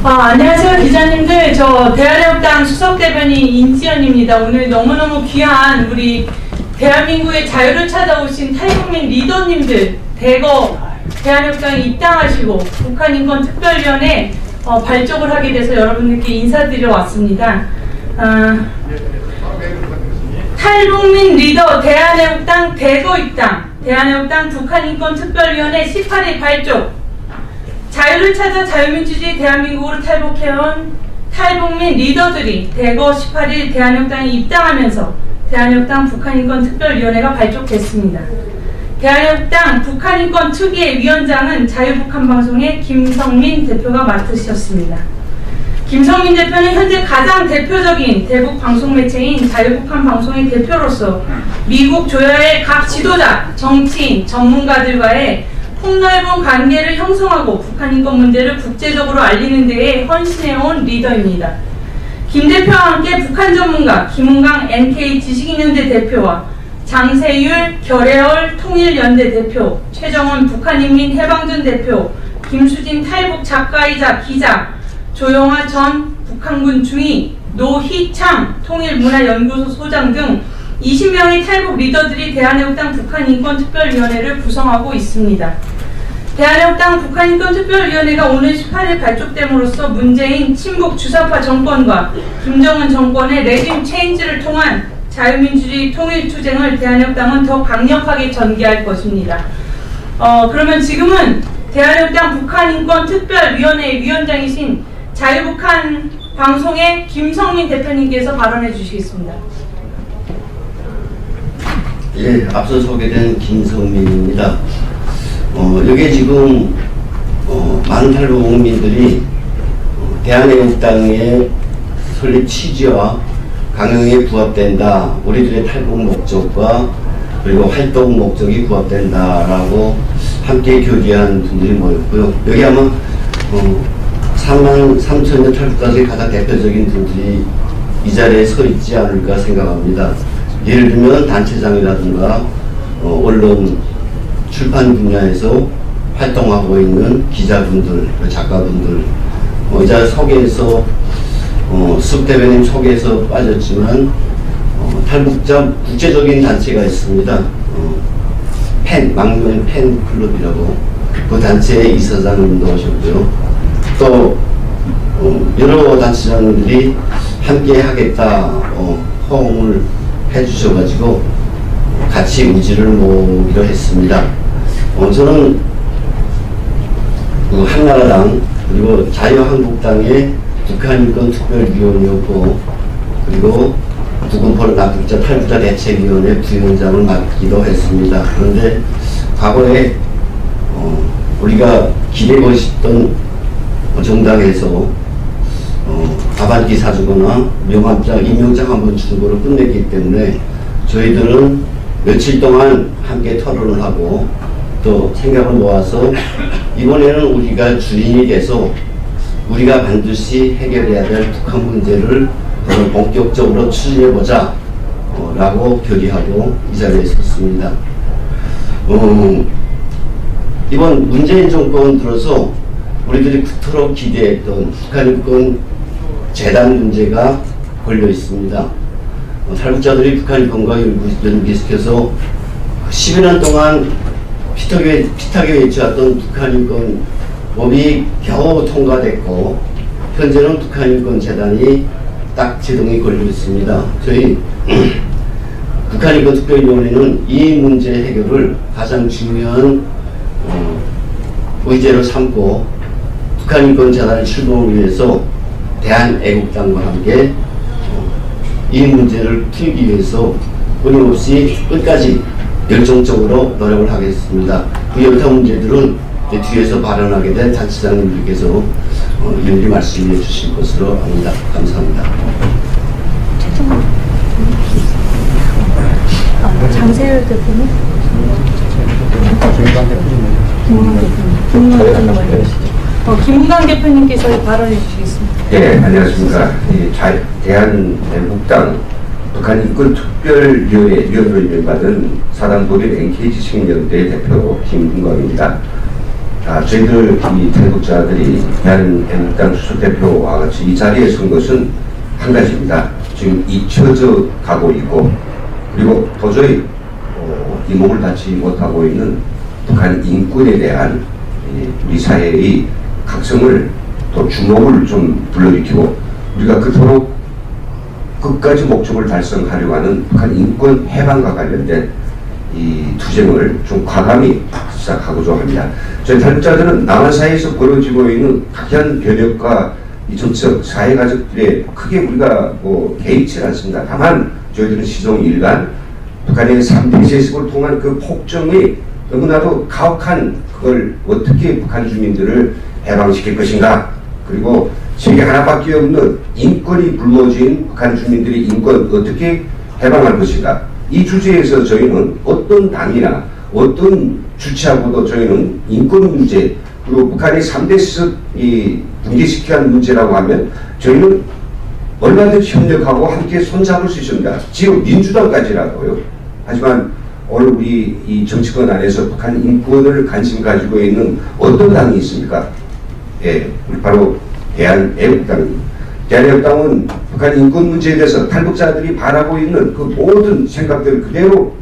안녕하세요 기자님들. 저 대한애국당 수석대변인 인지연입니다. 오늘 너무너무 귀한 우리 대한민국의 자유를 찾아오신 탈북민 리더님들 대거 대한애국당에 입당하시고 북한인권특별위원회 발족을 하게 돼서 여러분들께 인사드려 왔습니다. 탈북민 리더 대한애국당 대거 입당, 대한애국당 북한인권특별위원회 18일 발족, 자유를 찾아 자유민주주의 대한민국으로 탈북해온 탈북민 리더들이 대거 18일 대한애국당에 입당하면서 대한애국당 북한인권특별위원회가 발족됐습니다. 대한애국당 북한인권특위의 위원장은 자유북한방송의 김성민 대표가 맡으셨습니다. 김성민 대표는 현재 가장 대표적인 대북 방송 매체인 자유북한방송의 대표로서 미국 조야의 각 지도자, 정치인, 전문가들과의 폭넓은 관계를 형성하고 북한인권 문제를 국제적으로 알리는 데에 헌신해온 리더입니다. 김 대표와 함께 북한 전문가 김은강 NK 지식인연대 대표와 장세율 결해월 통일연대 대표, 최정원 북한인민해방전 대표, 김수진 탈북 작가이자 기자, 조영아 전 북한군 중위, 노희창 통일문화연구소 소장 등 20명의 탈북 리더들이 대한애국당 북한인권특별위원회를 구성하고 있습니다. 대한애국당 북한인권특별위원회가 오늘 18일 발족됨으로써 문재인 친북 주사파 정권과 김정은 정권의 레짐 체인지를 통한 자유민주주의 통일투쟁을 대한애국당은 더 강력하게 전개할 것입니다. 그러면 지금은 대한애국당 북한인권특별위원회 위원장이신 자유북한 방송의 김성민 대표님께서 발언해 주시겠습니다. 예, 앞서 소개된 김성민입니다. 여기에 지금 많은 탈북민들이 대한애국당의 설립 취지와 강령에 부합된다, 우리들의 탈북 목적과 그리고 활동 목적이 부합된다라고 함께 교제한 분들이 모였고요. 여기 아마 4만 3천여 탈북자들이 가장 대표적인 분들이 이 자리에 서 있지 않을까 생각합니다. 예를 들면 단체장이라든가 언론 출판 분야에서 활동하고 있는 기자분들, 작가분들, 이 자리 소개에서 수석대변인 소개에서 빠졌지만 탈북자 국제적인 단체가 있습니다. 망명 팬클럽이라고, 그 단체의 이사장님도 오셨고요. 또 여러 단체장들이 함께 하겠다 호응을 해주셔가지고 같이 우지를 모으기로 했습니다. 저는 한나라당 그리고 자유한국당의 북한인권특별위원회였고, 그리고 부근포로 납북자 탈북자 대책위원회 부위원장을 맡기도 했습니다. 그런데 과거에 우리가 기대고 싶던 정당에서 밥 한 끼 사주거나 명함장, 임명장 한번 주는 거로 끝냈기 때문에 저희들은 며칠 동안 함께 토론을 하고 또 생각을 모아서 이번에는 우리가 주인이 돼서 우리가 반드시 해결해야 될 북한 문제를 더 본격적으로 추진해보자 라고 결의하고 이 자리에 섰습니다. 이번 문재인 정권 들어서 우리들이 그토록 기대했던 북한인권 재단 문제가 걸려 있습니다. 탈북자들이 북한인권과 연계시켜서 10여 년 동안 피타게 외쳐왔던 북한인권법이 겨우 통과됐고, 현재는 북한인권 재단이 딱 제동이 걸려 있습니다. 저희 북한인권특별위원회는 이 문제 해결을 가장 중요한 의제로 삼고 북한인권 재단의 출범을 위해서 대한애국당과 함께 이 문제를 풀기 위해서 끊임없이 끝까지 열정적으로 노력을 하겠습니다. 그 여타 문제들은 뒤에서 발언하게 된 단체장님들께서 일일이 말씀해 주실 것으로 압니다. 감사합니다. 장세율 대표님? 김은강 대표님께서 발언해 주시겠습니다. 네, 안녕하십니까. 대한애국당 북한인권특별위원회 위원으로 임명받은 사당 독일 NK 지식인연대 대표 김은광입니다. 저희들 이 탈북자들이 대한민국당 수석대표와 같이 이 자리에 선 것은 한 가지입니다. 지금 잊혀져 가고 있고, 그리고 도저히 이 목을 닫지 못하고 있는 북한 인권에 대한 우리 사회의 각성을 또 주목을 좀 불러일으키고, 우리가 그토록 끝까지 목적을 달성하려고 하는 북한 인권 해방과 관련된 이 투쟁을 좀 과감히 시작하고자 합니다. 저희 탈북자들은 남한 사회에서 벌어지고 있는 각현 변혁과 이 정책 사회 가족들의 크게 우리가 개의치 않습니다. 다만 저희들은 시종일관 북한의 3대 세습을 통한 그 폭정이 너무나도 가혹한 그걸 어떻게 북한 주민들을 해방시킬 것인가, 그리고 세계 하나밖에 없는 인권이 불모진 북한 주민들의 인권 어떻게 해방할 것인가, 이 주제에서 저희는 어떤 당이나 어떤 주체하고도 저희는 인권 문제, 그리고 북한의 3대 세습 붕괴시켜야 하는 문제라고 하면 저희는 얼마든지 협력하고 함께 손잡을 수 있습니다. 지금 민주당까지라고요. 하지만 오늘 우리 이 정치권 안에서 북한 인권을 관심 가지고 있는 어떤 당이 있습니까? 예, 바로 대한애국당입니다. 대한애국당은 북한 인권 문제에 대해서 탈북자들이 바라고 있는 그 모든 생각들을 그대로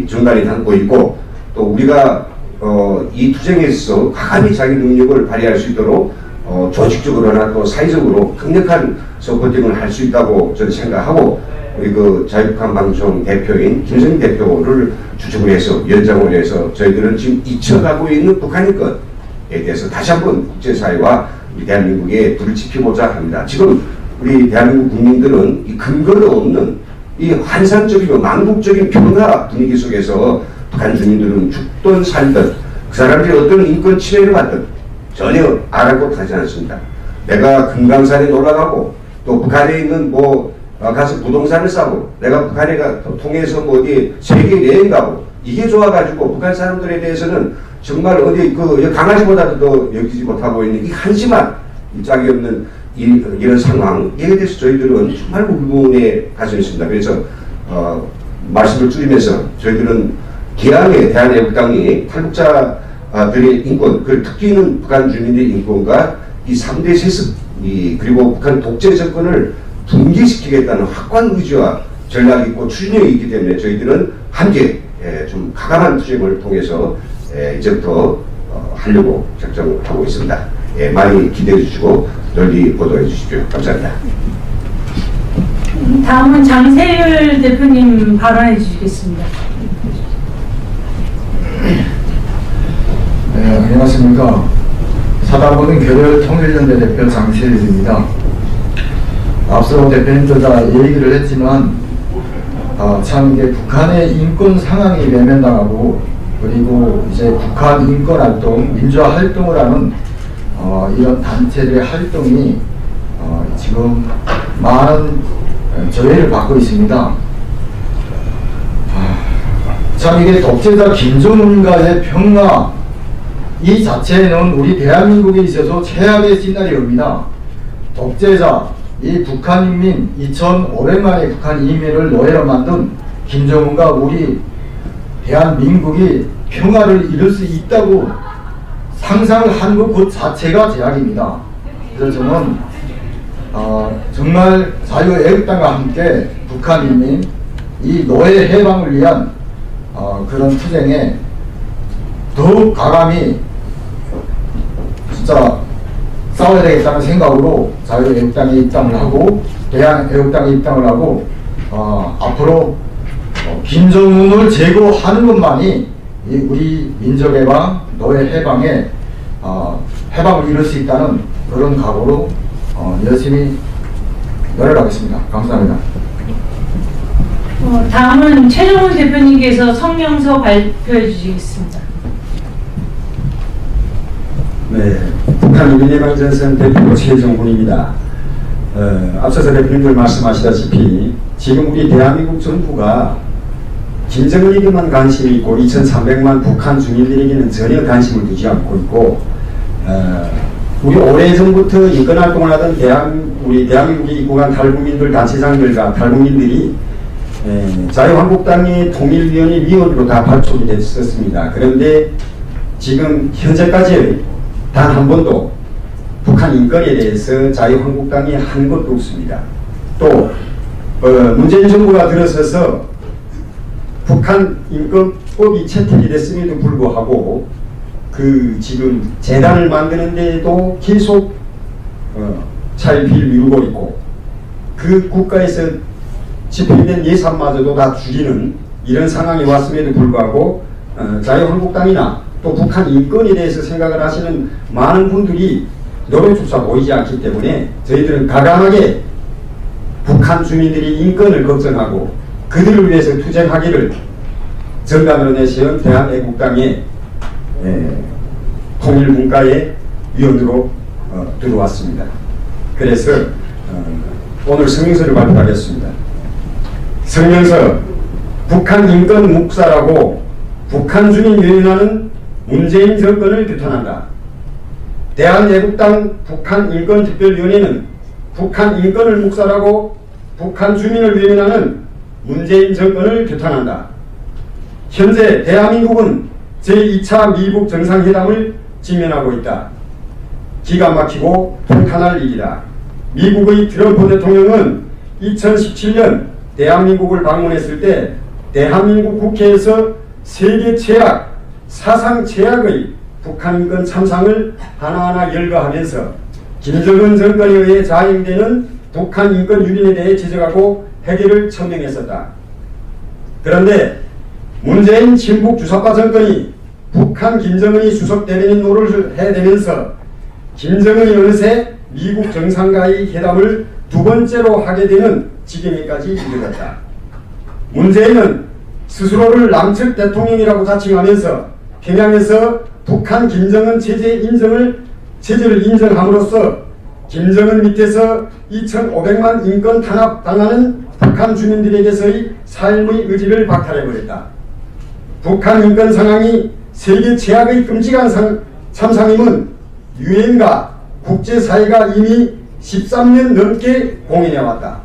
정관이 담고 있고, 또 우리가 이 투쟁에서 과감히 자기 능력을 발휘할 수 있도록 조직적으로나 또 사회적으로 강력한 서포팅을 할 수 있다고 저는 생각하고, 우리 그 자유북한 방송 대표인 김성인 대표를 주축을 해서 위원장을 해서 저희들은 지금 잊혀가고 있는 북한 인권에 대해서 다시 한번 국제사회와 우리 대한민국에 불을 지펴보자 합니다. 지금 우리 대한민국 국민들은 이 근거도 없는 이 환상적이고 망국적인 평화 분위기 속에서 북한 주민들은 죽든 살든 그 사람들이 어떤 인권 침해를 받든 전혀 아랑곳하지 않습니다. 내가 금강산에 놀러가고 또 북한에 있는 가서 부동산을 사고, 내가 북한에 통해서 어디 세계 여행 가고, 이게 좋아가지고 북한 사람들에 대해서는 정말 어디 강아지보다도 더 여기지 못하고 있는 이 한심한 이 짝이 없는 이런 상황에 대해서 저희들은 정말 의문에 가져 있습니다. 그래서 말씀을 줄이면서 저희들은 기왕에 대한애국당이 탈북자들의 인권, 그 특히 있는 북한 주민들의 인권과 이 3대 세습, 그리고 북한 독재 정권을 붕괴시키겠다는 확고한 의지와 전략이 있고 추진력이 있기 때문에 저희들은 함께 좀 가감한 투쟁을 통해서 이제부터 하려고 작정하고 있습니다. 많이 기대해 주시고 널리 보도해 주십시오. 감사합니다. 다음은 장세율 대표님 발언해 주시겠습니다. 네, 안녕하십니까. 사단법인 교렬통일연대 대표 장세율입니다. 앞서 대표님도 다 얘기를 했지만 참 이게 북한의 인권 상황이 외면당하고, 그리고 이제 북한 인권 활동, 민주화 활동을 하는 이런 단체들의 활동이 지금 많은 저해를 받고 있습니다. 참 이게 독재자 김정은과의 평화 이 자체는 우리 대한민국에 있어서 최악의 시나리오입니다. 독재자 이 북한 인민 2,500만의 북한 이민을 노예로 만든 김정은과 우리 대한민국이 평화를 이룰 수 있다고 상상을 한 것 그 자체가 제약입니다. 그래서 저는 정말 자유애국당과 함께 북한 인민 이 노예 해방을 위한 그런 투쟁에 더욱 과감히 진짜 싸워야 되겠다는 생각으로 자유애국당에 입당을 하고 대한애국당에 입당을 하고 앞으로 김정은을 제거하는 것만이 우리 민족해방, 노예 해방에 해방을 이룰 수 있다는 그런 각오로 열심히 노력하겠습니다. 감사합니다. 다음은 최종훈 대표님께서 성명서 발표해 주시겠습니다. 네, 북한 인민해방전선 대표 최종훈입니다. 앞서서 대표님들 말씀하시다시피 지금 우리 대한민국 정부가 김정은에게만 관심이 있고 2,300만 북한 주민들에게는 전혀 관심을 두지 않고 있고, 우리 오래전부터 인권활동을 하던 우리 대한민국에 입국한 탈북민들 단체장들과 탈북민들이 자유한국당의 통일위원회 위원으로 다 발족이 됐었습니다. 그런데 지금 현재까지 단 한 번도 북한 인권에 대해서 자유한국당이 한 것도 없습니다. 또 문재인 정부가 들어서서 북한 인권법이 채택이 됐음에도 불구하고 지금 재단을 만드는 데에도 계속 차일피일 미루고 있고 그 국가에서 집행된 예산마저도 다 줄이는 이런 상황이 왔음에도 불구하고 자유한국당이나 또 북한 인권에 대해서 생각을 하시는 많은 분들이 노려조차 보이지 않기 때문에 저희들은 가감하게 북한 주민들이 인권을 걱정하고 그들을 위해서 투쟁하기를 정당으로 내세운 대한애국당의 통일분과의 위원으로 들어왔습니다. 그래서 오늘 성명서를 발표하겠습니다. 성명서 북한 인권 묵살하고 북한 주민 유인하는 문재인 정권을 규탄한다. 대한애국당 북한인권특별위원회는 북한 인권을 묵살하고 북한 주민을 외면하는 문재인 정권을 규탄한다. 현재 대한민국은 제2차 미국 정상회담을 직면하고 있다. 기가 막히고 통탄할 일이다. 미국의 트럼프 대통령은 2017년 대한민국을 방문했을 때 대한민국 국회에서 세계 최악, 사상 최악의 북한 인권 참상을 하나하나 열거하면서 김정은 정권에 의해 자행되는 북한 인권 유린에 대해 지적하고 해결을 천명했었다. 그런데 문재인 친북 주사파 정권이 북한 김정은이 수석 대변인 노릇을 해대면서 김정은이 어느새 미국 정상과의 회담을 두 번째로 하게 되는 지경에까지 이르렀다. 문재인은 스스로를 남측 대통령이라고 자칭하면서 평양에서 북한 김정은 체제를 인정함으로써 김정은 밑에서 2,500만 인권 탄압 당하는 북한 주민들에게서의 삶의 의지를 박탈해버렸다. 북한 인권 상황이 세계 최악의 끔찍한 참상임은 유엔과 국제사회가 이미 13년 넘게 공인해왔다.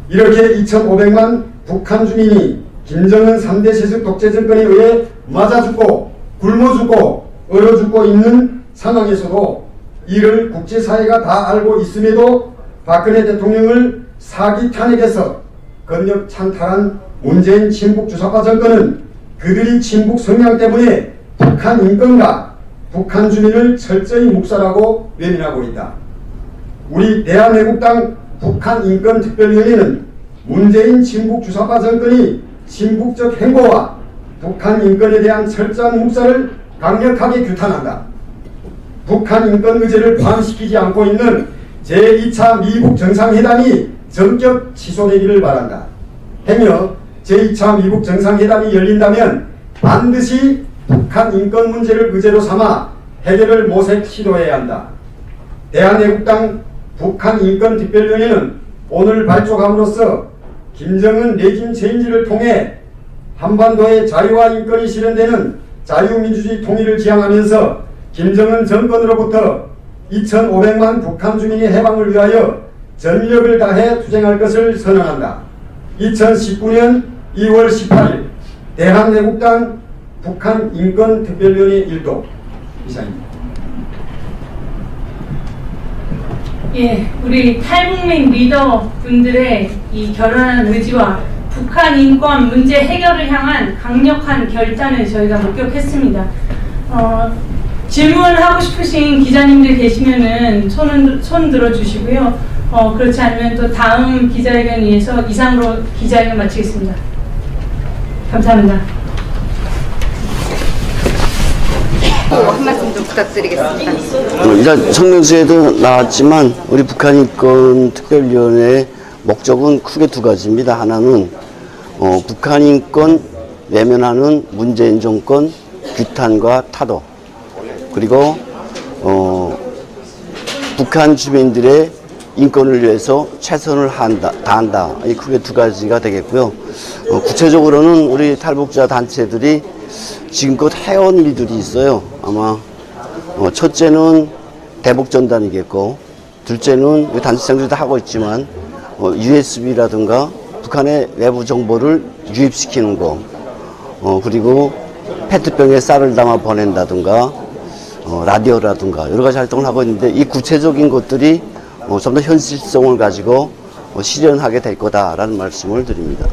이렇게 2,500만 북한 주민이 김정은 3대 세습 독재 정권에 의해 맞아 죽고 굶어 죽고 얼어 죽고 있는 상황에서도 이를 국제사회가 다 알고 있음에도 박근혜 대통령을 사기 탄핵해서 권력 찬탈한 문재인 친북 주사파 정권은 그들이 친북 성향 때문에 북한 인권과 북한 주민을 철저히 묵살하고 외면하고 있다. 우리 대한애국당 북한인권특별위원회는 문재인 친북 주사파 정권이 친북적 행보와 북한 인권에 대한 철저한 묵살을 강력하게 규탄한다. 북한 인권 의제를 포함시키지 않고 있는 제2차 미국 정상회담이 전격 취소되기를 바란다. 행여 제2차 미국 정상회담이 열린다면 반드시 북한 인권 문제를 의제로 삼아 해결을 모색 시도해야 한다. 대한애국당 북한인권특별위원회는 오늘 발족함으로써 김정은 레짐 체인지를 통해 한반도의 자유와 인권이 실현되는 자유민주주의 통일을 지향하면서 김정은 정권으로부터 2,500만 북한 주민의 해방을 위하여 전력을 다해 투쟁할 것을 선언한다. 2019년 2월 18일 대한애국당 북한인권특별위원회 일도 이상입니다. 예, 우리 탈북민 리더 분들의 이 결연한 의지와 북한 인권 문제 해결을 향한 강력한 결단을 저희가 목격했습니다. 질문하고 싶으신 기자님들 계시면은 손 들어주시고요. 그렇지 않으면 또 다음 기자회견 위해서 이상으로 기자회견 마치겠습니다. 감사합니다. 한 말씀 좀 부탁드리겠습니다. 일단 성명서에도 나왔지만 우리 북한인권특별위원회의 목적은 크게 두 가지입니다. 하나는 북한인권 외면하는 문재인 정권 규탄과 타도, 그리고 북한 주민들의 인권을 위해서 최선을 다한다. 이 크게 두 가지가 되겠고요. 구체적으로는 우리 탈북자 단체들이 지금껏 해온 일들이 있어요. 아마 첫째는 대북전단이겠고, 둘째는 단체장들이 다 하고 있지만 USB라든가 북한의 외부 정보를 유입시키는 거, 그리고 페트병에 쌀을 담아 보낸다든가 라디오라든가 여러 가지 활동을 하고 있는데 이 구체적인 것들이 좀 더 현실성을 가지고 실현하게 될 거다라는 말씀을 드립니다.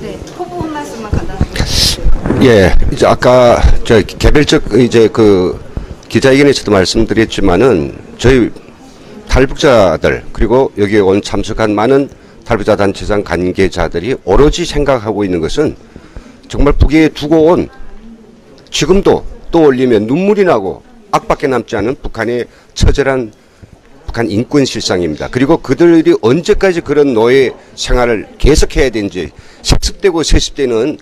네, 포부 한 말씀만 간단하게. 예, 이제 아까 저 개별적 이제 그 기자회견에서도 말씀드렸지만은 저희 탈북자들 그리고 여기에 온 참석한 많은 탈북자 단체장 관계자들이 오로지 생각하고 있는 것은 정말 북에 두고 온 지금도 또 올리면 눈물이 나고 악밖에 남지 않은 북한의 처절한 북한 인권 실상입니다. 그리고 그들이 언제까지 그런 노예 생활을 계속해야 되는지 sek습되고 세습되는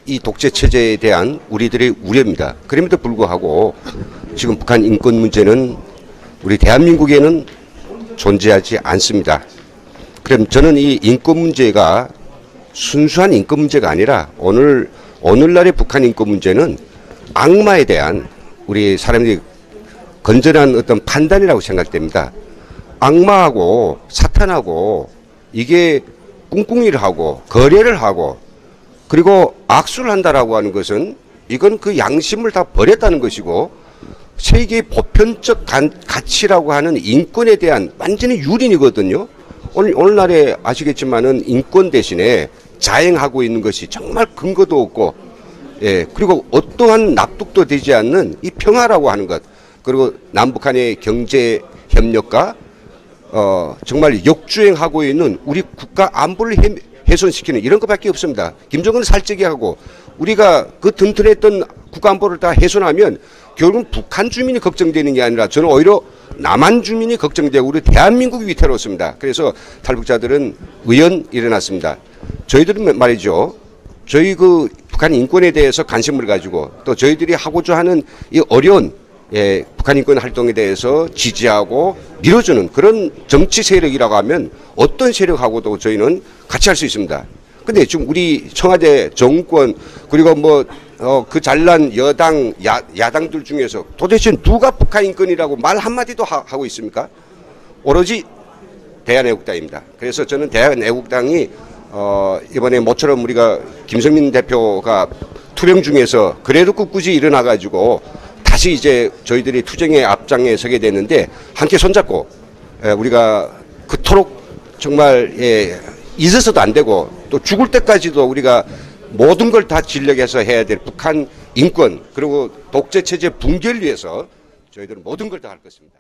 이 독재 체제에 대한 우리들의 우려입니다. 그럼에도 불구하고 지금 북한 인권 문제는 우리 대한민국에는 존재하지 않습니다. 그럼 저는 이 인권 문제가 순수한 인권 문제가 아니라 오늘날의 북한 인권 문제는 악마에 대한 우리 사람들이 건전한 어떤 판단이라고 생각됩니다. 악마하고 사탄하고 이게 꿍꿍이를 하고 거래를 하고 그리고 악수를 한다라고 하는 것은 이건 그 양심을 다 버렸다는 것이고 세계의 보편적 가치라고 하는 인권에 대한 완전히 유린이거든요. 오늘날에 아시겠지만은 인권 대신에 자행하고 있는 것이 정말 근거도 없고 예, 그리고 어떠한 납득도 되지 않는 이 평화라고 하는 것 그리고 남북한의 경제 협력과 정말 역주행하고 있는 우리 국가 안보를 훼손시키는 이런 것밖에 없습니다. 김정은을 살찌게 하고 우리가 그 튼튼했던 국가 안보를 다 훼손하면 결국은 북한 주민이 걱정되는 게 아니라 저는 오히려 남한 주민이 걱정되고 우리 대한민국이 위태롭습니다. 그래서 탈북자들은 의연 일어났습니다. 저희들은 말이죠. 저희 그 북한 인권에 대해서 관심을 가지고 또 저희들이 하고자 하는 이 어려운 북한 인권 활동에 대해서 지지하고 밀어주는 그런 정치 세력이라고 하면 어떤 세력하고도 저희는 같이 할 수 있습니다. 근데 지금 우리 청와대 정권 그리고 그 잘난 여당 야당들 중에서 도대체 누가 북한 인권이라고 말 한마디도 하고 있습니까? 오로지 대한애국당입니다. 그래서 저는 대한애국당이 이번에 모처럼 우리가 김성민 대표가 투쟁 중에서 그래도 꿋꿋이 일어나가지고 다시 이제 저희들이 투쟁의 앞장에 서게 됐는데 함께 손잡고 우리가 그토록 정말 잊어서도 안 되고 또 죽을 때까지도 우리가 모든 걸 다 진력해서 해야 될 북한 인권 그리고 독재 체제 붕괴를 위해서 저희들은 모든 걸 다 할 것입니다.